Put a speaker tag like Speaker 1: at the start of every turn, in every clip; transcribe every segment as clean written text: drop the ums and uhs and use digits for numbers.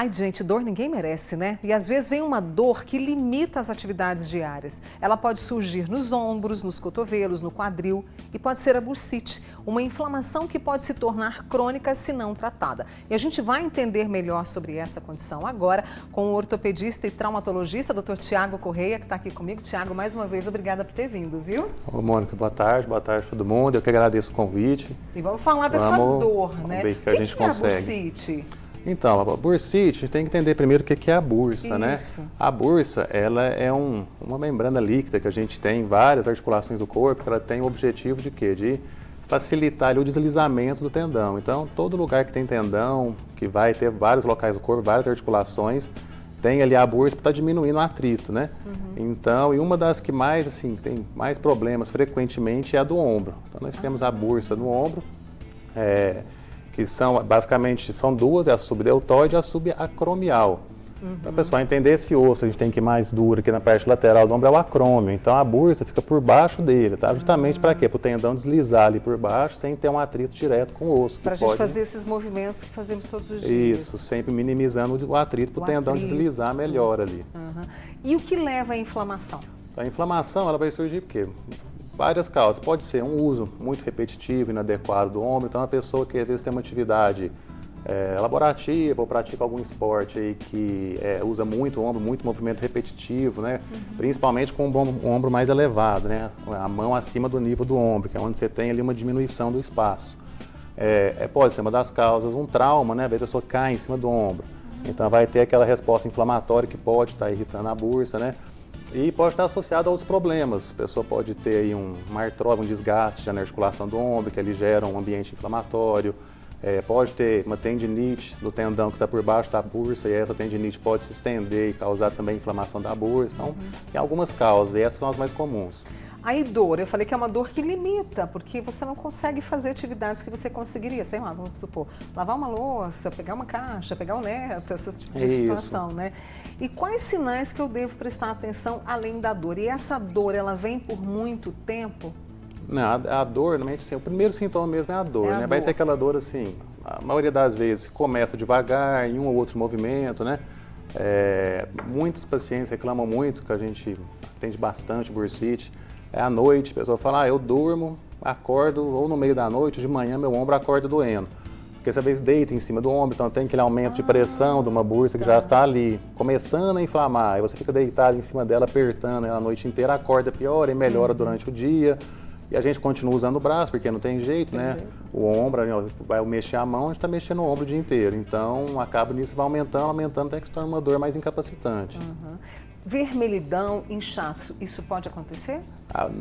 Speaker 1: Ai, gente, dor ninguém merece, né? E às vezes vem uma dor que limita as atividades diárias. Ela pode surgir nos ombros, nos cotovelos, no quadril e pode ser a bursite, uma inflamação que pode se tornar crônica se não tratada. E a gente vai entender melhor sobre essa condição agora com o ortopedista e traumatologista, Dr. Tiago Correia, que está aqui comigo. Tiago, mais uma vez, obrigada por ter vindo, viu?
Speaker 2: Ô, Mônica, boa tarde a todo mundo. Eu que agradeço o convite.
Speaker 1: E vamos falar dessa dor, né?
Speaker 2: Ver que a gente consegue.
Speaker 1: É a bursite?
Speaker 2: Então, a bursite, a gente tem que entender primeiro o que é a bursa, né? A bursa, ela é uma membrana líquida que a gente tem em várias articulações do corpo, que ela tem o objetivo de quê? De facilitar ali o deslizamento do tendão. Então, todo lugar que tem tendão, que vai ter vários locais do corpo, várias articulações, tem ali a bursa para estar diminuindo o atrito, né? Então, e uma das que mais, assim, tem mais problemas frequentemente é a do ombro. Então, nós temos a bursa no ombro, que são, basicamente, são duas, é a subdeltoide e a subacromial. Para o pessoal entender esse osso, a gente tem que ir mais duro aqui na parte lateral do ombro, é o acrômio. Então, a bursa fica por baixo dele, tá? Justamente para quê? Para o tendão deslizar ali por baixo, sem ter um atrito direto com o osso.
Speaker 1: Para a gente fazer esses movimentos que fazemos todos os dias.
Speaker 2: Isso, sempre minimizando o atrito para o tendão deslizar melhor ali.
Speaker 1: E o que leva à inflamação?
Speaker 2: A inflamação, ela vai surgir por quê? Várias causas. Pode ser um uso muito repetitivo, inadequado do ombro. Então, a pessoa que às vezes tem uma atividade laborativa ou pratica algum esporte aí que usa muito o ombro, muito movimento repetitivo, né? Principalmente com o ombro mais elevado, né? A mão acima do nível do ombro, que é onde você tem ali uma diminuição do espaço. Pode ser uma das causas, um trauma, né? A pessoa cai em cima do ombro. Então, vai ter aquela resposta inflamatória que pode estar irritando a bursa, né? E pode estar associado a outros problemas. A pessoa pode ter aí uma artrose, um desgaste já na articulação do ombro, que ele gera um ambiente inflamatório. Pode ter uma tendinite do tendão que está por baixo da bursa, e essa tendinite pode se estender e causar também inflamação da bursa. Então, tem algumas causas, e essas são as mais comuns.
Speaker 1: Aí dor, eu falei que é uma dor que limita, porque você não consegue fazer atividades que você conseguiria, sei lá, vamos supor, lavar uma louça, pegar uma caixa, pegar um neto, esse tipo de situação, né? E quais sinais que eu devo prestar atenção além da dor? E essa dor, ela vem por muito tempo?
Speaker 2: Não, a dor, normalmente, assim, o primeiro sintoma mesmo é a dor, né? Vai ser aquela dor, assim, a maioria das vezes começa devagar, em um ou outro movimento, né? Muitos pacientes reclamam muito, que a gente atende bastante bursite, à noite, a pessoa fala, eu durmo, acordo, ou no meio da noite, de manhã, meu ombro acorda doendo. Porque essa vez deita em cima do ombro, então tem aquele aumento de pressão de uma bursa que já está ali, começando a inflamar, aí você fica deitado em cima dela, apertando ela a noite inteira, acorda pior e melhora durante o dia. E a gente continua usando o braço, porque não tem jeito, né? O ombro, vai mexer a mão, a gente está mexendo o ombro o dia inteiro. Então, acaba nisso, vai aumentando, até que se torna uma dor mais incapacitante.
Speaker 1: Vermelhidão, inchaço, isso pode acontecer?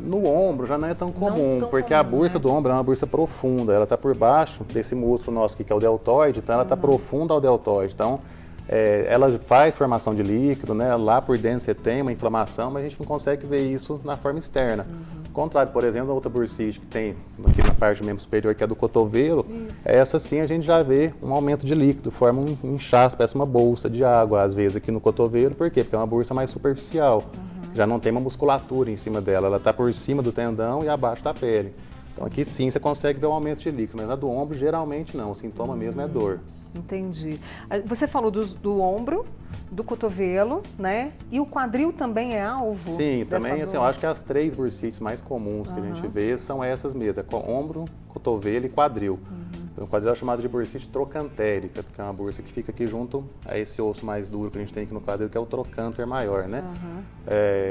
Speaker 2: No ombro já não é tão comum, porque a bursa do ombro é uma bursa profunda. Ela está por baixo desse músculo nosso aqui, que é o deltoide, então ela está profunda ao deltoide. Então, ela faz formação de líquido, né? Lá por dentro você tem uma inflamação, mas a gente não consegue ver isso na forma externa. Ao contrário, por exemplo, a outra bursite que tem aqui na parte do membro superior, que é do cotovelo, essa sim a gente já vê um aumento de líquido, forma um inchaço, parece uma bolsa de água, às vezes aqui no cotovelo. Por quê? Porque é uma bursa mais superficial, já não tem uma musculatura em cima dela, ela está por cima do tendão e abaixo da pele. Então aqui sim você consegue ver o aumento de líquido, mas na do ombro geralmente não, o sintoma mesmo é dor.
Speaker 1: Entendi. Você falou do ombro, do cotovelo, né? E o quadril também é alvo?
Speaker 2: Sim, também assim, eu acho que as 3 bursites mais comuns que a gente vê são essas mesmas, ombro, cotovelo e quadril. Então, o quadril é chamado de bursite trocantérica, porque é uma bursa que fica aqui junto a esse osso mais duro que a gente tem aqui no quadril, que é o trocânter maior, né?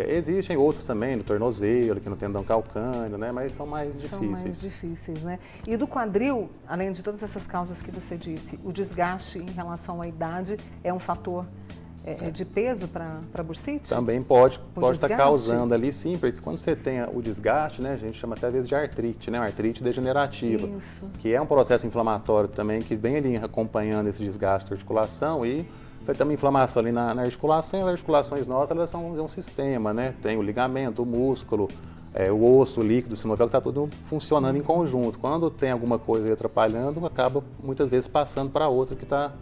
Speaker 2: Existem outros também, no tornozelo, aqui no tendão calcâneo, né? Mas são mais difíceis.
Speaker 1: São mais difíceis, né? E do quadril, além de todas essas causas que você disse, o desgaste em relação à idade é um fator de peso para a bursite?
Speaker 2: Também pode estar causando ali, sim, porque quando você tem o desgaste, né, a gente chama até às vezes de artrite, né, uma artrite degenerativa, que é um processo inflamatório também, que vem ali acompanhando esse desgaste da articulação e vai ter uma inflamação ali na articulação, e as articulações nossas, elas são um sistema, né, tem o ligamento, o músculo, o osso, o líquido, o sinovial, que está tudo funcionando em conjunto. Quando tem alguma coisa aí atrapalhando, acaba muitas vezes passando para outra que está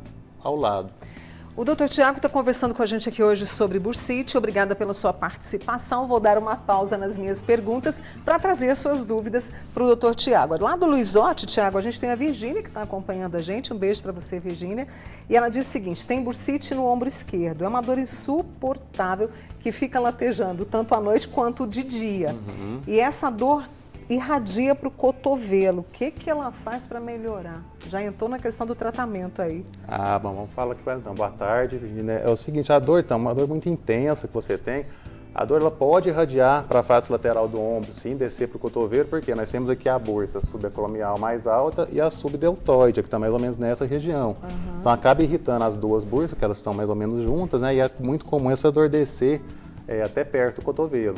Speaker 2: ao lado.
Speaker 1: O Dr. Tiago está conversando com a gente aqui hoje sobre bursite. Obrigada pela sua participação. Vou dar uma pausa nas minhas perguntas para trazer as suas dúvidas para o Dr. Tiago. Lá do Luizote, Tiago, a gente tem a Virgínia que está acompanhando a gente. Um beijo para você, Virgínia. E ela diz o seguinte: tem bursite no ombro esquerdo. É uma dor insuportável que fica latejando tanto à noite quanto de dia. E essa dor irradia para o cotovelo. O que ela faz para melhorar? Já entrou na questão do tratamento aí.
Speaker 2: Ah, bom, vamos falar aqui para então. Boa tarde, Virginia. É o seguinte, a dor, então, uma dor muito intensa que você tem. A dor ela pode irradiar para a face lateral do ombro, sim, descer para o cotovelo, porque nós temos aqui a bursa subacromial mais alta e a subdeltoide, que está mais ou menos nessa região. Então acaba irritando as duas bursas, que elas estão mais ou menos juntas, né? E é muito comum essa dor descer até perto do cotovelo.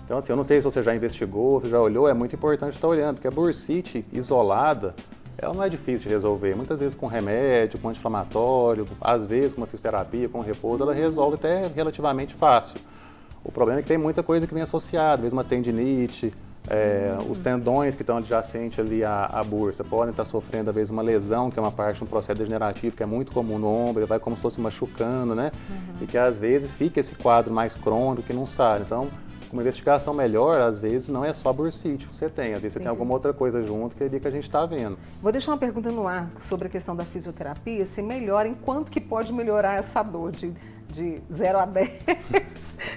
Speaker 2: Então, assim, eu não sei se você já investigou, se já olhou, é muito importante estar olhando, porque a bursite isolada, ela não é difícil de resolver. Muitas vezes com remédio, com anti-inflamatório, às vezes com uma fisioterapia, com repouso, ela resolve até relativamente fácil. O problema é que tem muita coisa que vem associada, às vezes uma tendinite, os tendões que estão adjacentes ali à bursa podem estar sofrendo, às vezes, uma lesão, que é uma parte de um processo degenerativo, que é muito comum no ombro, ele vai como se fosse machucando, né? E que às vezes fica esse quadro mais crônico que não sai. Então, uma investigação melhor, às vezes, não é só bursite que você tem, às vezes você tem alguma outra coisa junto que é ali que a gente está vendo.
Speaker 1: Vou deixar uma pergunta no ar sobre a questão da fisioterapia, se melhora, em quanto que pode melhorar essa dor de 0 a 10,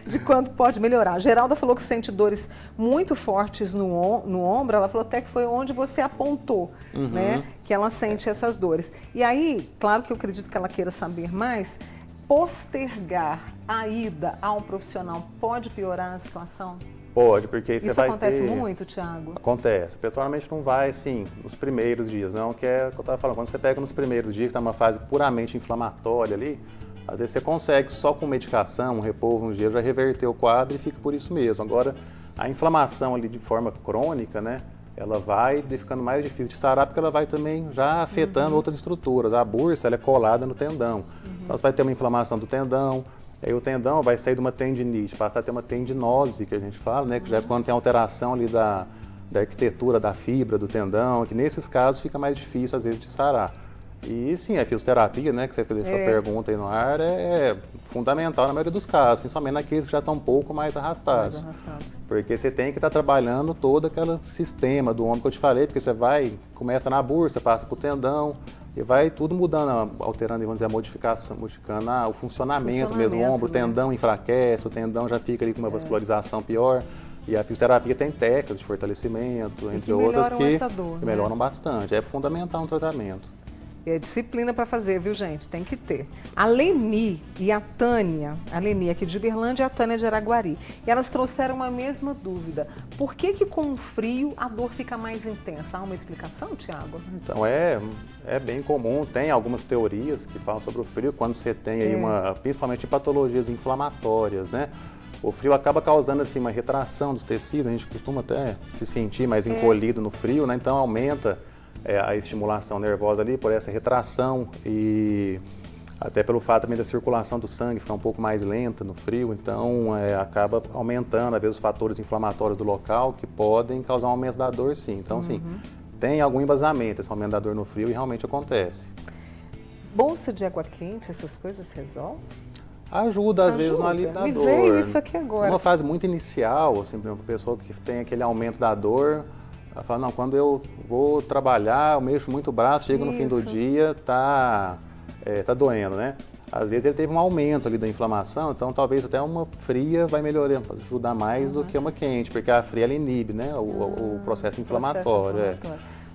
Speaker 1: de quanto pode melhorar. A Geralda falou que sente dores muito fortes no ombro, ela falou até que foi onde você apontou, né, que ela sente essas dores. E aí, claro que eu acredito que ela queira saber mais, postergar a ida a um profissional pode piorar a situação?
Speaker 2: Pode, porque aí você
Speaker 1: Isso
Speaker 2: vai
Speaker 1: acontece
Speaker 2: ter...
Speaker 1: muito, Tiago?
Speaker 2: Acontece. Pessoalmente não vai, assim, nos primeiros dias, não, que é o que eu estava falando. Quando você pega nos primeiros dias, que está uma fase puramente inflamatória ali, às vezes você consegue só com medicação, um repouso, um gelo, já reverter o quadro e fica por isso mesmo. Agora, a inflamação ali de forma crônica, né, ela vai ficando mais difícil de sarar, porque ela vai também já afetando outras estruturas. A bursa, ela é colada no tendão. Então, você vai ter uma inflamação do tendão, aí o tendão vai sair de uma tendinite, passar a ter uma tendinose, que a gente fala, né, que já é quando tem alteração ali da arquitetura da fibra do tendão, que nesses casos fica mais difícil, às vezes, de sarar. E sim, a fisioterapia, né, que você deixou a pergunta aí no ar, é fundamental na maioria dos casos, principalmente naqueles que já estão um pouco mais arrastados. Porque você tem que estar trabalhando todo aquele sistema do ombro que eu te falei, porque você começa na bursa, passa para o tendão, e vai tudo mudando, alterando, vamos dizer, modificando o funcionamento mesmo do ombro, o tendão enfraquece, o tendão já fica ali com uma vascularização pior. E a fisioterapia tem técnicas de fortalecimento, entre outras, que melhoram bastante. É fundamental um tratamento.
Speaker 1: É disciplina para fazer, viu, gente? Tem que ter. A Leni e a Tânia, a Leni aqui de Uberlândia e a Tânia de Araguari, e elas trouxeram a mesma dúvida. Por que com o frio a dor fica mais intensa? Há uma explicação, Tiago?
Speaker 2: Então, é bem comum, tem algumas teorias que falam sobre o frio, quando você tem aí principalmente patologias inflamatórias, né? O frio acaba causando assim, uma retração dos tecidos, a gente costuma até se sentir mais encolhido no frio, né? Então aumenta a estimulação nervosa ali por essa retração e até pelo fato também da circulação do sangue ficar um pouco mais lenta no frio, então acaba aumentando, às vezes, os fatores inflamatórios do local que podem causar um aumento da dor, sim. Então, sim, tem algum embasamento esse aumento da dor no frio e realmente acontece.
Speaker 1: Bolsa de água quente, essas coisas resolvem?
Speaker 2: Ajuda, às vezes, no alívio da dor.
Speaker 1: Me veio isso aqui agora.
Speaker 2: Uma fase muito inicial, assim, por exemplo, a pessoa que tem aquele aumento da dor, ela fala, não, quando eu vou trabalhar, eu mexo muito o braço, chega no fim do dia, tá doendo, né? Às vezes ele teve um aumento ali da inflamação, então talvez até uma fria vai melhorar, ajudar mais do que uma quente, porque a fria ela inibe, né, o processo inflamatório.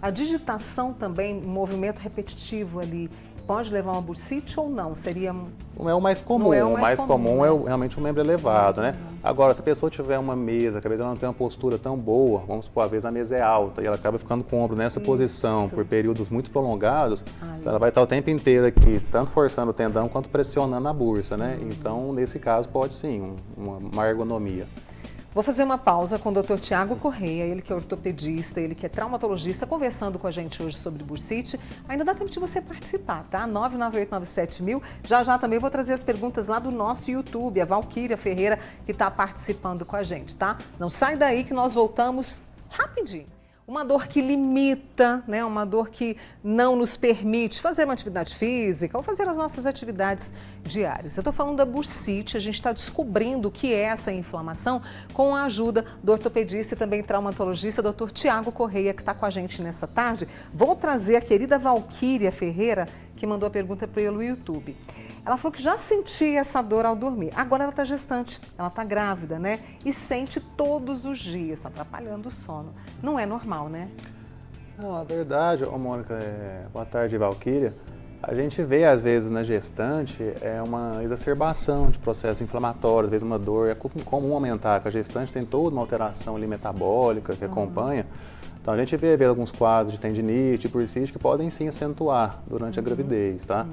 Speaker 1: A digitação também, movimento repetitivo ali, pode levar a uma bursite ou não? Seria...
Speaker 2: Não é o mais comum, o mais comum é realmente o membro elevado, né? Agora, se a pessoa tiver uma mesa, que às vezes ela não tem uma postura tão boa, vamos supor, às vezes a mesa é alta e ela acaba ficando com o ombro nessa posição por períodos muito prolongados, ela vai estar o tempo inteiro aqui, tanto forçando o tendão quanto pressionando a bursa, né? Então, nesse caso, pode sim, uma ergonomia.
Speaker 1: Vou fazer uma pausa com o Dr. Tiago Correia, ele que é ortopedista, ele que é traumatologista, conversando com a gente hoje sobre bursite. Ainda dá tempo de você participar, tá? 99897.000. Já também vou trazer as perguntas lá do nosso YouTube, a Valquíria Ferreira, que está participando com a gente, tá? Não sai daí que nós voltamos rapidinho. Uma dor que limita, né? Uma dor que não nos permite fazer uma atividade física ou fazer as nossas atividades diárias. Eu estou falando da bursite, a gente está descobrindo o que é essa inflamação com a ajuda do ortopedista e também traumatologista, Dr. Tiago Correia, que está com a gente nessa tarde. Vou trazer a querida Valquíria Ferreira, que mandou a pergunta pelo YouTube. Ela falou que já sentia essa dor ao dormir. Agora ela está gestante, ela está grávida, né? E sente todos os dias, atrapalhando o sono. Não é normal, né?
Speaker 2: Não, a verdade, Mônica, boa tarde, Valquíria. A gente vê, às vezes, na gestante, uma exacerbação de processo inflamatório, às vezes uma dor. É comum aumentar, porque a gestante tem toda uma alteração ali metabólica que acompanha. Então, a gente vê alguns quadros de tendinite, bursite, que podem sim acentuar durante a gravidez, tá?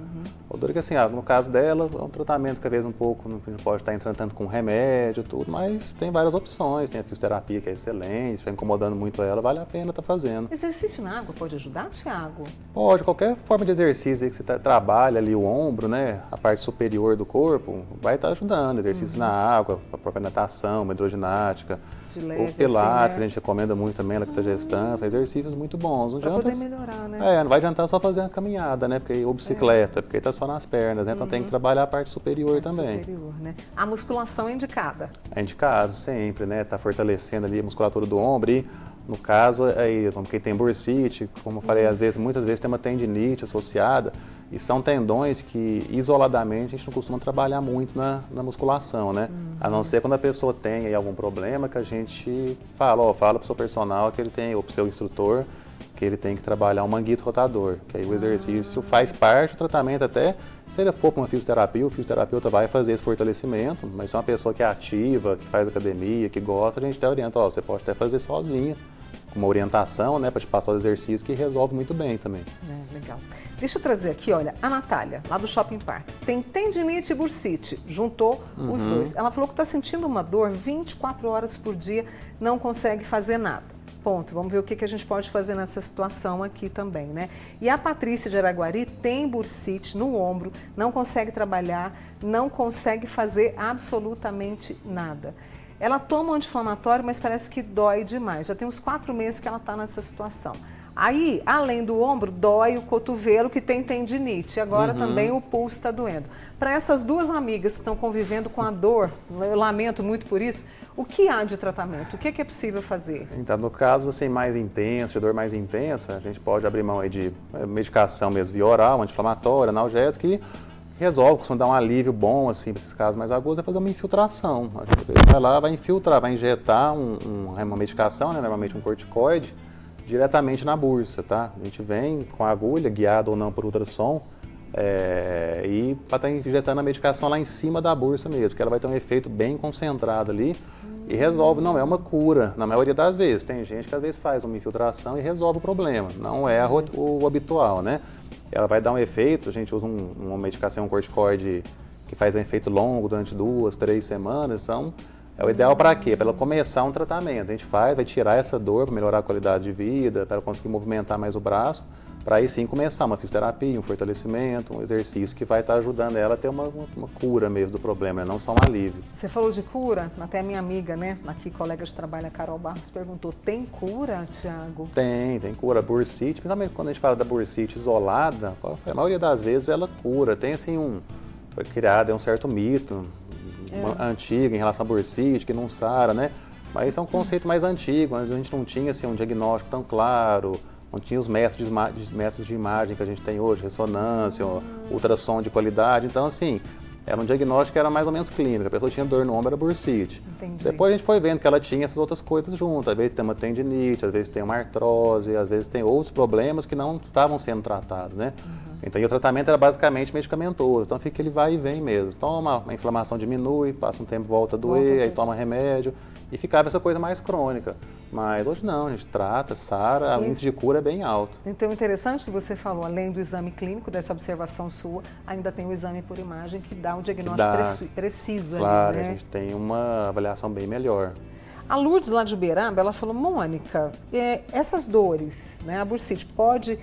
Speaker 2: O dor que, assim, no caso dela, é um tratamento que às vezes um pouco, a gente pode estar entrando tanto com remédio, tudo, mas tem várias opções. Tem a fisioterapia, que é excelente, se estiver incomodando muito ela, vale a pena estar fazendo.
Speaker 1: Exercício na água pode ajudar, Tiago?
Speaker 2: Pode, qualquer forma de exercício aí que você trabalha ali o ombro, né, a parte superior do corpo, vai estar ajudando. Exercícios na água, a própria natação, uma hidroginástica,
Speaker 1: Leve,
Speaker 2: o pilates,
Speaker 1: assim, né?
Speaker 2: que a gente recomenda muito também, ela que está gestando, são exercícios muito bons. Não
Speaker 1: Para
Speaker 2: adianta,
Speaker 1: poder melhorar, né?
Speaker 2: não vai adiantar só fazer uma caminhada, né, ou bicicleta, porque está só nas pernas, né, então tem que trabalhar a parte superior também.
Speaker 1: Superior, né? A musculação é indicada.
Speaker 2: É indicado sempre, né, tá fortalecendo ali a musculatura do ombro e, no caso, aí, como quem tem bursite, como eu falei, muitas vezes tem uma tendinite associada, e são tendões que, isoladamente, a gente não costuma trabalhar muito na musculação, né? A não ser quando a pessoa tem aí algum problema, que a gente fala para o seu personal que ele tem, ou para o seu instrutor, que ele tem que trabalhar um manguito rotador, que aí o exercício faz parte do tratamento, até se ele for para uma fisioterapia, o fisioterapeuta vai fazer esse fortalecimento, mas se é uma pessoa que é ativa, que faz academia, que gosta, a gente até orienta, você pode até fazer sozinha, com uma orientação, né, para te passar os exercícios, que resolve muito bem também.
Speaker 1: Legal. Deixa eu trazer aqui, olha, a Natália, lá do Shopping Park, tem tendinite e bursite, juntou os dois. Ela falou que está sentindo uma dor 24 horas por dia, não consegue fazer nada. Ponto. Vamos ver o que a gente pode fazer nessa situação aqui também, né? E a Patrícia de Araguari tem bursite no ombro, não consegue trabalhar, não consegue fazer absolutamente nada. Ela toma um anti-inflamatório, mas parece que dói demais. Já tem uns 4 meses que ela está nessa situação. Aí, além do ombro, dói o cotovelo, que tem tendinite. Agora também o pulso está doendo. Para essas duas amigas que estão convivendo com a dor, eu lamento muito por isso, o que há de tratamento? O que é possível fazer?
Speaker 2: Então, no caso assim, mais intenso, de dor mais intensa, a gente pode abrir mão aí de medicação mesmo via oral, anti-inflamatória, analgésica, e resolve, costuma dar um alívio bom, assim, para esses casos mais agudos, é fazer uma infiltração. A gente vai lá, vai infiltrar, vai injetar uma medicação, né, normalmente um corticoide, diretamente na bursa, tá? A gente vem com a agulha, guiada ou não por ultrassom, e para estar injetando a medicação lá em cima da bursa mesmo, que ela vai ter um efeito bem concentrado ali e resolve, não é uma cura, na maioria das vezes. Tem gente que às vezes faz uma infiltração e resolve o problema, não é o habitual, né? Ela vai dar um efeito, a gente usa uma medicação, um corticoide que faz um efeito longo durante 2, 3 semanas, então é o ideal para quê? Para ela começar um tratamento. A gente vai tirar essa dor para melhorar a qualidade de vida, para ela conseguir movimentar mais o braço, para aí sim começar uma fisioterapia, um fortalecimento, um exercício que vai estar ajudando ela a ter uma cura mesmo do problema, não só um alívio.
Speaker 1: Você falou de cura, até a minha amiga, né, aqui colega de trabalho, a Carol Barros, perguntou, tem cura, Tiago?
Speaker 2: Tem cura. Bursite, principalmente quando a gente fala da bursite isolada, a maioria das vezes ela cura. Tem assim foi criado um certo mito antigo em relação à bursite, que não sara, né? Mas isso é um conceito mais antigo, a gente não tinha assim, um diagnóstico tão claro, não tinha os métodos de imagem que a gente tem hoje, ressonância, ultrassom de qualidade, então assim, era um diagnóstico que era mais ou menos clínico, a pessoa tinha dor no ombro, era bursite.
Speaker 1: Entendi.
Speaker 2: Depois a gente foi vendo que ela tinha essas outras coisas juntas, às vezes tem uma tendinite, às vezes tem uma artrose, às vezes tem outros problemas que não estavam sendo tratados, né? Então, o tratamento era basicamente medicamentoso, então fica ele vai e vem mesmo. Toma, a inflamação diminui, passa um tempo, volta a doer, aí toma remédio, e ficava essa coisa mais crônica. Mas hoje não, a gente trata, sara, o índice de cura é bem alto.
Speaker 1: Então, interessante que você falou, além do exame clínico, dessa observação sua, ainda tem o exame por imagem que dá um diagnóstico preciso
Speaker 2: claro,
Speaker 1: ali, né?
Speaker 2: A gente tem uma avaliação bem melhor.
Speaker 1: A Lourdes, lá de Uberaba, ela falou, Mônica, essas dores, né, a bursite pode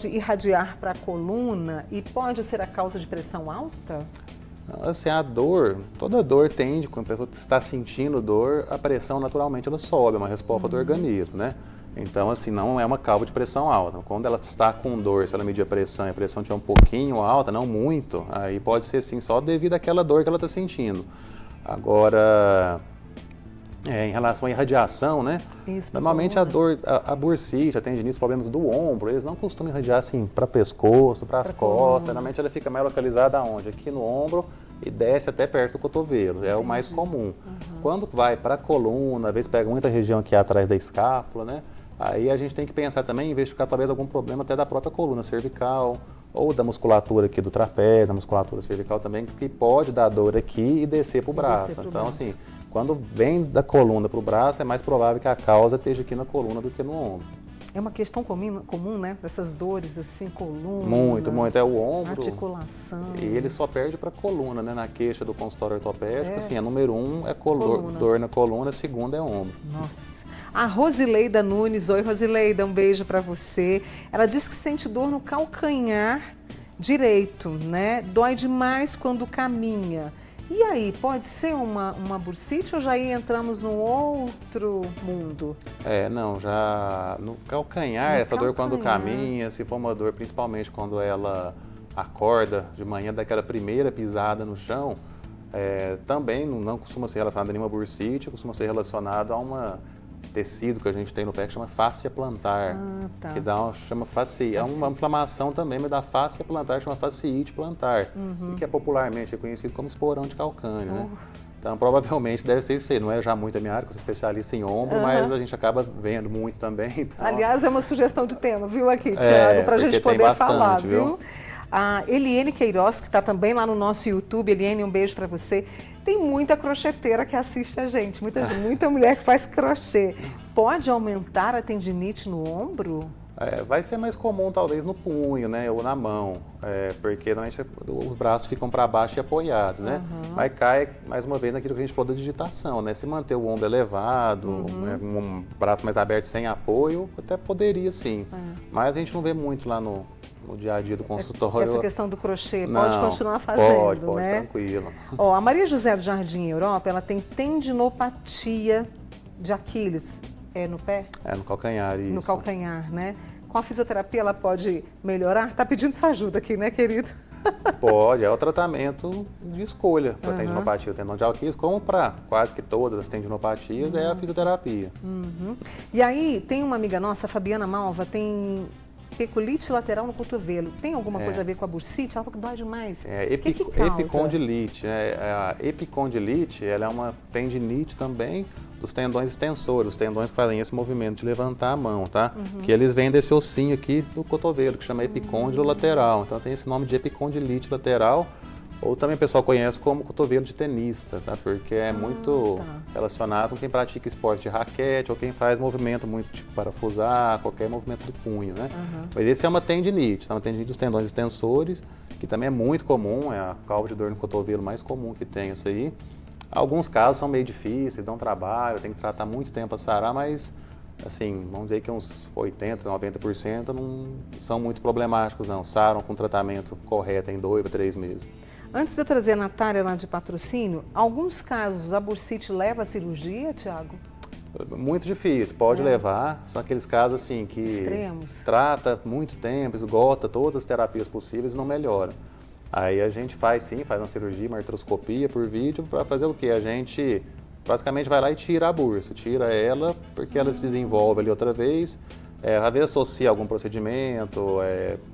Speaker 1: irradiar para a coluna e pode ser a causa de pressão alta?
Speaker 2: Assim, a dor, toda dor tende, quando a pessoa está sentindo dor, a pressão naturalmente ela sobe, é uma resposta do organismo, né? Então, assim, não é uma calva de pressão alta. Quando ela está com dor, se ela medir a pressão e a pressão estiver um pouquinho alta, não muito, aí pode ser, sim, só devido àquela dor que ela está sentindo. Agora, em relação à irradiação, né?
Speaker 1: Isso,
Speaker 2: Normalmente a dor, a bursite, a tendinite, os problemas do ombro, eles não costumam irradiar assim para pescoço, para as costas. Normalmente ela fica mais localizada aonde? Aqui no ombro e desce até perto do cotovelo. É o mais comum. Quando vai para a coluna, às vezes pega muita região aqui atrás da escápula, né? Aí a gente tem que pensar também em investigar talvez algum problema até da própria coluna cervical ou da musculatura aqui do trapézio, da musculatura cervical também, que pode dar dor aqui e descer para o braço. Então, assim, quando vem da coluna para o braço, é mais provável que a causa esteja aqui na coluna do que no ombro.
Speaker 1: É uma questão comum, né? Essas dores, assim, coluna.
Speaker 2: Muito. É o ombro.
Speaker 1: Articulação.
Speaker 2: E ele só perde para a coluna, né? Na queixa do consultório ortopédico, assim, a número 1 é dor na coluna, a segunda é ombro.
Speaker 1: Nossa. A Rosileida Nunes, oi Rosileida, um beijo para você. Ela diz que sente dor no calcanhar direito, né? Dói demais quando caminha. E aí, pode ser uma bursite ou já aí entramos num outro mundo?
Speaker 2: Não, já no calcanhar, essa dor quando caminha, se for uma dor principalmente quando ela acorda de manhã daquela primeira pisada no chão, também não costuma ser relacionado a nenhuma bursite, costuma ser relacionado a um tecido que a gente tem no pé que chama fáscia plantar, que chama fascia. É uma inflamação também, mas da fáscia plantar, chama fasciite plantar, e que é popularmente reconhecido como esporão de calcânio, né? Então, provavelmente deve ser isso aí. Não é já muito a minha área, que eu sou especialista em ombro, mas a gente acaba vendo muito também. Então...
Speaker 1: Aliás, é uma sugestão de tema, viu, aqui, Tiago, para a gente poder
Speaker 2: bastante,
Speaker 1: falar, viu? A Eliene Queiroz, que está também lá no nosso YouTube. Eliene, um beijo para você. Tem muita crocheteira que assiste a gente, muita mulher que faz crochê. Pode aumentar a tendinite no ombro?
Speaker 2: Vai ser mais comum talvez no punho, né, ou na mão, porque normalmente os braços ficam para baixo e apoiados, né? Mas cai, mais uma vez, naquilo que a gente falou da digitação, né? Se manter o ombro elevado, um braço mais aberto sem apoio, até poderia sim. Mas a gente não vê muito lá no dia a dia do consultório.
Speaker 1: Essa questão do crochê, pode continuar fazendo,
Speaker 2: pode,
Speaker 1: né?
Speaker 2: Tranquilo.
Speaker 1: Ó, a Maria José do Jardim Europa, ela tem tendinopatia de Aquiles. É no pé?
Speaker 2: No calcanhar, isso.
Speaker 1: No calcanhar, né? Com a fisioterapia ela pode melhorar? Tá pedindo sua ajuda aqui, né, querido?
Speaker 2: Pode, é o tratamento de escolha para tendinopatia, o tendão de Aquiles, como para quase que todas as tendinopatias, é a fisioterapia.
Speaker 1: E aí, tem uma amiga nossa, a Fabiana Malva, tem epiculite lateral no cotovelo. Tem alguma coisa a ver com a bursite? Ela falou que dói demais. Que causa?
Speaker 2: Epicondilite. A epicondilite, ela é uma tendinite também dos tendões extensores, os tendões que fazem esse movimento de levantar a mão, tá? Que eles vêm desse ossinho aqui do cotovelo, que chama epicôndilo lateral. Então tem esse nome de epicondilite lateral, ou também o pessoal conhece como cotovelo de tenista, tá? Porque é muito relacionado com quem pratica esporte de raquete ou quem faz movimento muito tipo parafusar, qualquer movimento do punho, né? Mas esse é uma tendinite, tá? Uma tendinite dos tendões extensores, que também é muito comum, é a causa de dor no cotovelo mais comum que tem isso aí. Alguns casos são meio difíceis, dão trabalho, tem que tratar muito tempo para sarar, mas assim, vamos dizer que uns 80%, 90% não são muito problemáticos não, saram com tratamento correto em 2 a 3 meses.
Speaker 1: Antes de eu trazer a Natália lá de patrocínio, alguns casos a bursite leva a cirurgia, Tiago?
Speaker 2: Muito difícil, pode levar, são aqueles casos assim que
Speaker 1: extremos.
Speaker 2: Trata muito tempo, esgota todas as terapias possíveis e não melhora. Aí a gente faz uma cirurgia, uma artroscopia por vídeo, para fazer o quê? A gente basicamente vai lá e tira a bursa, tira ela porque ela se desenvolve ali outra vez, às vezes associa algum procedimento,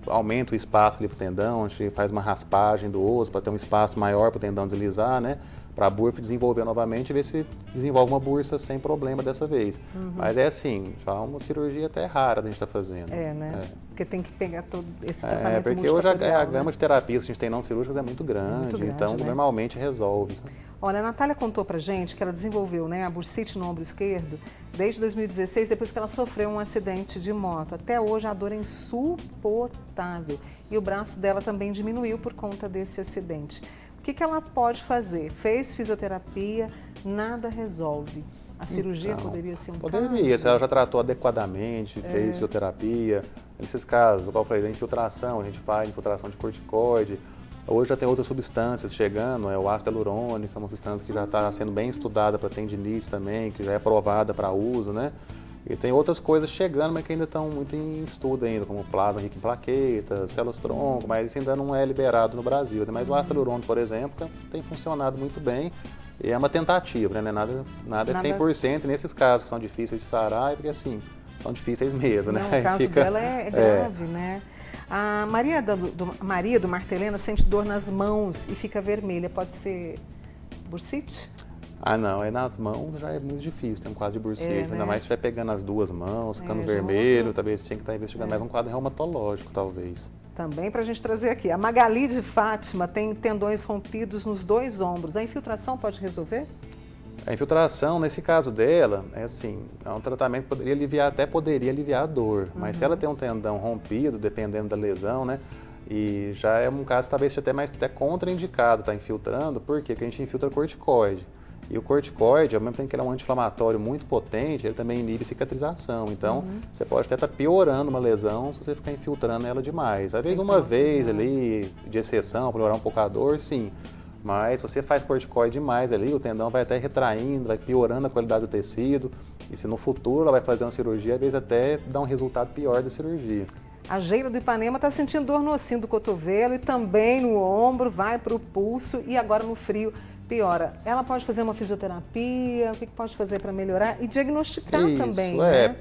Speaker 2: aumenta o espaço ali para o tendão, a gente faz uma raspagem do osso para ter um espaço maior para o tendão deslizar, né? Para a bursa desenvolver novamente e ver se desenvolve uma bursa sem problema dessa vez. Mas é assim, já uma cirurgia até rara a gente está fazendo.
Speaker 1: Né? Porque tem que pegar todo esse tratamento
Speaker 2: porque hoje a gama de terapias que a gente tem não cirúrgicas é muito grande, então normalmente resolve.
Speaker 1: Olha, a Natália contou pra gente que ela desenvolveu, né, a bursite no ombro esquerdo desde 2016, depois que ela sofreu um acidente de moto. Até hoje a dor é insuportável e o braço dela também diminuiu por conta desse acidente. O que ela pode fazer? Fez fisioterapia, nada resolve. A cirurgia poderia ser um caso?
Speaker 2: Poderia, se ela já tratou adequadamente, fez fisioterapia. Nesses casos, o qual eu falei da infiltração, a gente faz infiltração de corticoide. Hoje já tem outras substâncias chegando, o ácido hialurônico, é uma substância que já está sendo bem estudada para tendinite também, que já é aprovada para uso, né? E tem outras coisas chegando, mas que ainda estão muito em estudo ainda, como plasma rico em plaquetas, células-tronco, mas isso ainda não é liberado no Brasil. Mas o ácido hialurônico, por exemplo, tem funcionado muito bem. E é uma tentativa, né? Nada é 100% nesses casos que são difíceis de sarar, porque assim, são difíceis mesmo, né?
Speaker 1: Não, o caso dela é grave, né? A Maria do Martelena sente dor nas mãos e fica vermelha. Pode ser bursite?
Speaker 2: Ah, não, nas mãos já é muito difícil, tem um quadro de bursite,
Speaker 1: né?
Speaker 2: ainda mais se vai pegando as duas mãos, ficando vermelho, talvez tinha que estar investigando mais um quadro reumatológico, talvez.
Speaker 1: Também para a gente trazer aqui, a Magali de Fátima tem tendões rompidos nos 2 ombros, a infiltração pode resolver?
Speaker 2: A infiltração, nesse caso dela, é assim, é um tratamento que poderia aliviar a dor, mas se ela tem um tendão rompido, dependendo da lesão, né, e já é um caso talvez até contraindicado, tá infiltrando, por quê? Porque a gente infiltra corticoide. E o corticoide, ao mesmo tempo que ele é um anti-inflamatório muito potente, ele também inibe cicatrização. Então, você pode até estar piorando uma lesão se você ficar infiltrando ela demais. Às vezes, uma vez ali, de exceção, para melhorar um pouco a dor, sim. Mas se você faz corticoide demais ali, o tendão vai até retraindo, vai piorando a qualidade do tecido. E se no futuro ela vai fazer uma cirurgia, às vezes até dá um resultado pior da cirurgia.
Speaker 1: A Geira do Ipanema está sentindo dor no ossinho do cotovelo e também no ombro, vai para o pulso e agora no frio piora. Ela pode fazer uma fisioterapia, o que pode fazer para melhorar e diagnosticar também, né?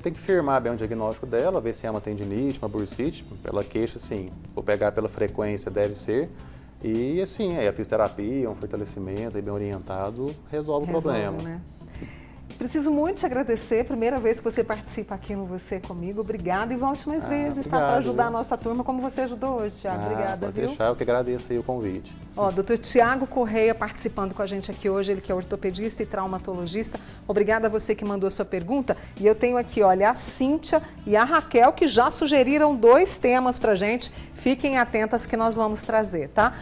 Speaker 2: Tem que firmar bem o diagnóstico dela, ver se é uma tendinite, uma bursite, pela queixa, sim, vou pegar pela frequência, deve ser. E assim, a fisioterapia, um fortalecimento bem orientado, resolve o problema.
Speaker 1: Né? Preciso muito te agradecer, primeira vez que você participa aqui no Você Comigo, obrigada e volte mais vezes, tá? Para ajudar a nossa turma como você ajudou hoje, Tiago, obrigada,
Speaker 2: pode
Speaker 1: viu?
Speaker 2: deixar, eu que agradeço aí o convite.
Speaker 1: Ó, Dr. Tiago Correia participando com a gente aqui hoje, ele que é ortopedista e traumatologista. Obrigada a você que mandou a sua pergunta. E eu tenho aqui, olha, a Cíntia e a Raquel que já sugeriram 2 temas pra gente. Fiquem atentas que nós vamos trazer, tá?